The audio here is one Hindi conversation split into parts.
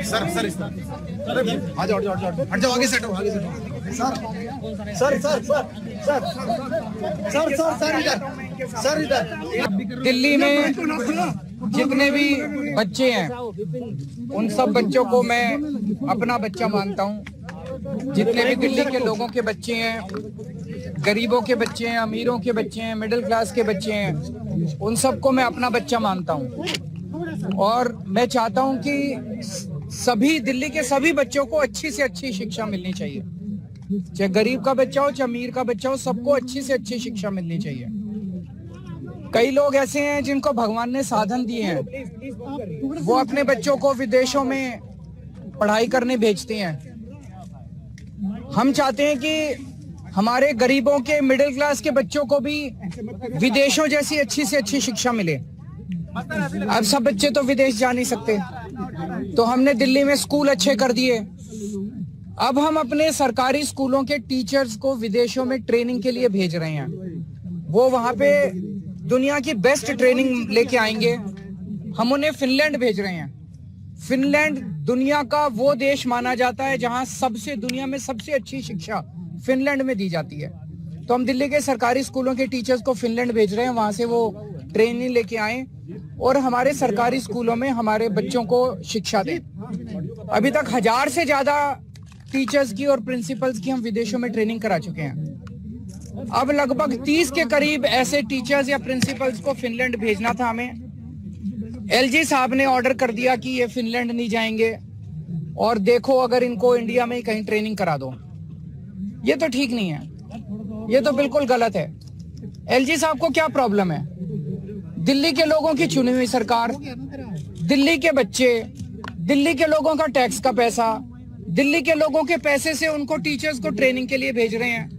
सर सर इस तरह आ जाओ हट जाओ आगे सेट हो sir sir sir sir sir sir sir sir इधर। दिल्ली में जितने भी बच्चे हैं उन सब बच्चों को मैं अपना बच्चा मानता हूँ। जितने भी दिल्ली के लोगों के बच्चे हैं, गरीबों के बच्चे हैं, अमीरों के बच्चे हैं, मिडिल क्लास के बच्चे हैं, उन सबको मैं अपना बच्चा मानता हूँ। और मैं चाहता हूँ कि सभी दिल्ली के सभी बच्चों को अच्छी से अच्छी शिक्षा मिलनी चाहिए। चाहे गरीब का बच्चा हो, चाहे अमीर का बच्चा हो, सबको अच्छी से अच्छी शिक्षा मिलनी चाहिए। कई लोग ऐसे हैं जिनको भगवान ने साधन दिए हैं, वो अपने बच्चों को विदेशों में पढ़ाई करने भेजते हैं। हम चाहते हैं कि हमारे गरीबों के, मिडिल क्लास के बच्चों को भी विदेशों जैसी अच्छी से अच्छी शिक्षा मिले। अब सब बच्चे तो विदेश जा नहीं सकते, तो हमने दिल्ली में स्कूल अच्छे कर दिए। अब हम अपने सरकारी स्कूलों के टीचर्स को विदेशों में ट्रेनिंग के लिए भेज रहे हैं। वो वहां पे दुनिया की बेस्ट ट्रेनिंग लेके आएंगे। हम उन्हें फिनलैंड भेज रहे हैं। फिनलैंड दुनिया का वो देश माना जाता है जहां दुनिया में सबसे अच्छी शिक्षा फिनलैंड में दी जाती है। तो हम दिल्ली के सरकारी स्कूलों के टीचर्स को फिनलैंड भेज रहे हैं, वहां से वो ट्रेनिंग लेके आए और हमारे सरकारी स्कूलों में हमारे बच्चों को शिक्षा दें। अभी तक 1000 से ज्यादा टीचर्स की और प्रिंसिपल्स की हम विदेशों में ट्रेनिंग करा चुके हैं। अब लगभग 30 के करीब ऐसे टीचर्स या प्रिंसिपल्स को फिनलैंड भेजना था हमें। एलजी साहब ने ऑर्डर कर दिया कि ये फिनलैंड नहीं जाएंगे और देखो अगर इनको इंडिया में कहीं ट्रेनिंग करा दो। ये तो ठीक नहीं है, ये तो बिल्कुल गलत है। एलजी साहब को क्या प्रॉब्लम है? दिल्ली के लोगों की चुनी हुई सरकार, दिल्ली के बच्चे, दिल्ली के लोगों का टैक्स का पैसा, दिल्ली के लोगों के पैसे से उनको टीचर्स को ट्रेनिंग के लिए भेज रहे हैं।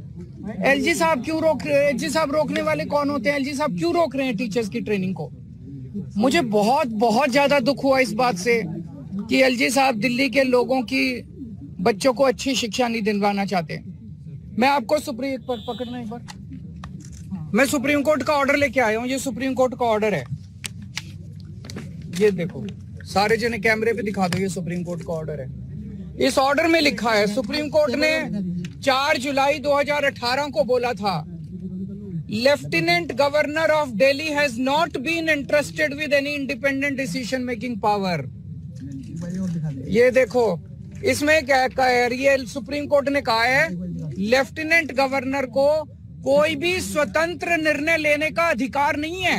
एलजी साहब क्यों रोक रहे हैं? एलजी साहब रोकने वाले कौन होते हैं? एलजी साहब क्यों रोक रहे हैं टीचर्स की ट्रेनिंग को? मुझे बहुत बहुत ज्यादा दुख हुआ इस बात से कि एलजी साहब दिल्ली के लोगों की बच्चों को अच्छी शिक्षा नहीं दिलवाना चाहते। मैं आपको पकड़ना एक बार, मैं सुप्रीम कोर्ट का ऑर्डर लेके आया हूँ। ये सुप्रीम कोर्ट का ऑर्डर है, ये देखो, सारे जने कैमरे पे दिखा दो, ये सुप्रीम कोर्ट का ऑर्डर है। इस ऑर्डर में लिखा है, सुप्रीम कोर्ट ने 4 जुलाई 2018 को बोला था, lieutenant governor of Delhi has not been interested with any independent decision making power. ये देखो, इसमें क्या है, ये सुप्रीम कोर्ट ने कहा है लेफ्टिनेंट गवर्नर को कोई भी स्वतंत्र निर्णय लेने का अधिकार नहीं है।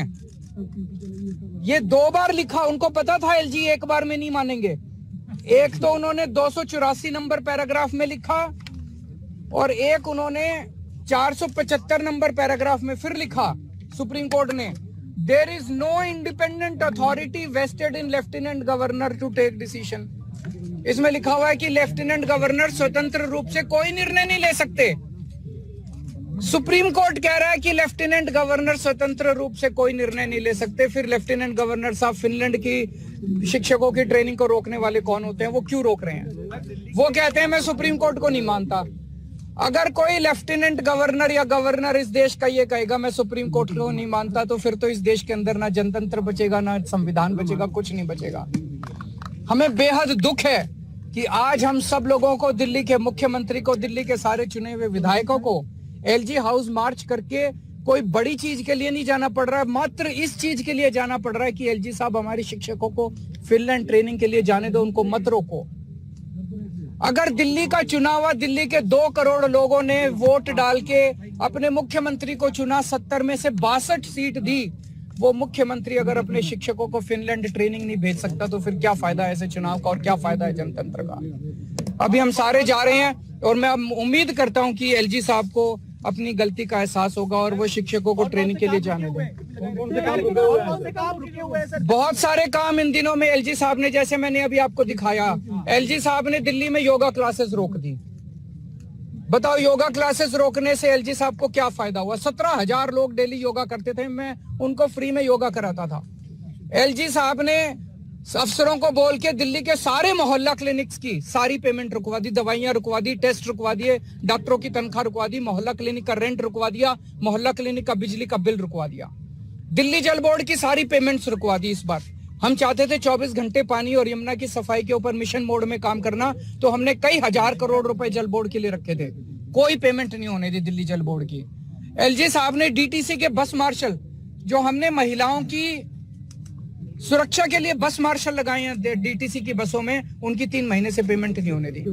ये 2 बार लिखा, उनको पता था एलजी एक बार में नहीं मानेंगे। एक तो उन्होंने 284 नंबर पैराग्राफ में लिखा और एक उन्होंने 475 नंबर पैराग्राफ में फिर लिखा सुप्रीम कोर्ट ने, there is no independent authority vested in lieutenant governor to take decision. इसमें लिखा हुआ है कि लेफ्टिनेंट गवर्नर स्वतंत्र रूप से कोई निर्णय नहीं ले सकते। सुप्रीम कोर्ट कह रहा है कि लेफ्टिनेंट गवर्नर स्वतंत्र रूप से कोई निर्णय नहीं ले सकते। फिर लेफ्टिनेंट गवर्नर साहब फिनलैंड की शिक्षकों की ट्रेनिंग को रोकने वाले कौन होते हैं? वो क्यों रोक रहे हैं? वो कहते हैं मैं सुप्रीम कोर्ट को नहीं मानता। अगर कोई लेफ्टिनेंट गवर्नर या गवर्नर इस देश का ये कहेगा मैं सुप्रीम कोर्ट को नहीं मानता, तो फिर तो इस देश के अंदर ना जनतंत्र बचेगा, ना संविधान बचेगा, कुछ नहीं बचेगा। हमें बेहद दुख है कि आज हम सब लोगों को, दिल्ली के मुख्यमंत्री को, दिल्ली के सारे चुने हुए विधायकों को एलजी हाउस मार्च करके कोई बड़ी चीज के लिए नहीं जाना पड़ रहा है, मात्र इस चीज के लिए जाना पड़ रहा है कि एलजी साहब हमारे शिक्षकों को फिनलैंड ट्रेनिंग के लिए जाने दो, उनको मत रोको। अगर दिल्ली का चुनाव हुआ, दिल्ली के 2 करोड़ लोगों ने वोट डाल के अपने मुख्यमंत्री को चुना, 70 में से 62 सीट दी, वो मुख्यमंत्री अगर अपने शिक्षकों को फिनलैंड ट्रेनिंग नहीं भेज सकता तो फिर क्या फायदा है ऐसे चुनाव का और क्या फायदा है जनतंत्र का? अभी हम सारे जा रहे हैं और मैं उम्मीद करता हूं कि एलजी साहब को अपनी गलती का एहसास होगा और वो शिक्षकों को ट्रेनिंग के लिए जाने दें। बहुत सारे काम इन दिनों में एलजी साहब ने, जैसे मैंने अभी आपको दिखाया, एलजी साहब ने दिल्ली में योगा क्लासेस रोक दी। बताओ, योगा क्लासेस रोकने से एलजी साहब को क्या फायदा हुआ? 17,000 लोग डेली योगा करते थे, मैं उनको फ्री में योगा कराता था। एलजी साहब ने अफसरों को बोल के दिल्ली के सारे मोहल्ला क्लिनिक्स की सारी पेमेंट रुकवा दी, दवाइयां रुकवा दी, टेस्ट रुकवा दिए, डॉक्टरों की तनख्वाह रुकवा दी, मोहल्ला क्लिनिक का रेंट रुकवा दिया, मोहल्ला क्लिनिक का बिजली का बिल रुकवा दिया। दिल्ली जल बोर्ड की सारी पेमेंट्स रुकवा दी इस बार। हम चाहते थे 24 घंटे पानी और यमुना की सफाई के ऊपर मिशन मोड में काम करना, तो हमने कई हजार करोड़ रुपए जल बोर्ड के लिए रखे थे, कोई पेमेंट नहीं होने दी दिल्ली जल बोर्ड की। एलजी साहब ने डीटीसी के बस मार्शल, जो हमने महिलाओं की सुरक्षा के लिए बस मार्शल लगाए हैं डीटीसी की बसों में, उनकी 3 महीने से पेमेंट नहीं होने दी।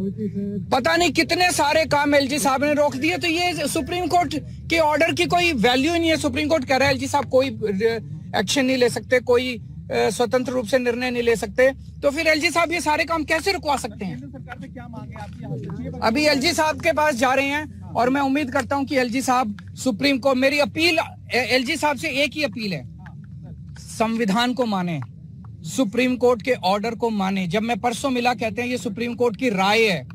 पता नहीं कितने सारे काम एलजी साहब ने रोक दिए। तो ये सुप्रीम कोर्ट के ऑर्डर की कोई वैल्यू ही नहीं है। सुप्रीम कोर्ट कह रहा है एलजी साहब कोई एक्शन नहीं ले सकते, कोई स्वतंत्र रूप से निर्णय नहीं ले सकते, तो फिर एलजी साहब ये सारे काम कैसे रुकवा सकते हैं? अभी एलजी साहब के पास जा रहे हैं और मैं उम्मीद करता हूं कि एलजी साहब सुप्रीम कोर्ट, मेरी अपील एलजी साहब से एक ही अपील है, संविधान को माने, सुप्रीम कोर्ट के ऑर्डर को माने। जब मैं परसों मिला, कहते हैं ये सुप्रीम कोर्ट की राय है।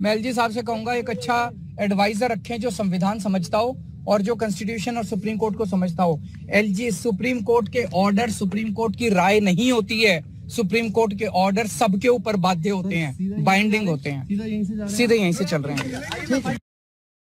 मैं एलजी साहब से कहूंगा एक अच्छा एडवाइजर रखें जो संविधान समझता हो और जो कॉन्स्टिट्यूशन और सुप्रीम कोर्ट को समझता हो। एलजी, सुप्रीम कोर्ट के ऑर्डर सुप्रीम कोर्ट की राय नहीं होती है। सुप्रीम कोर्ट के ऑर्डर सबके ऊपर बाध्य होते हैं, बाइंडिंग होते हैं। सीधे यहीं से चल रहे हैं।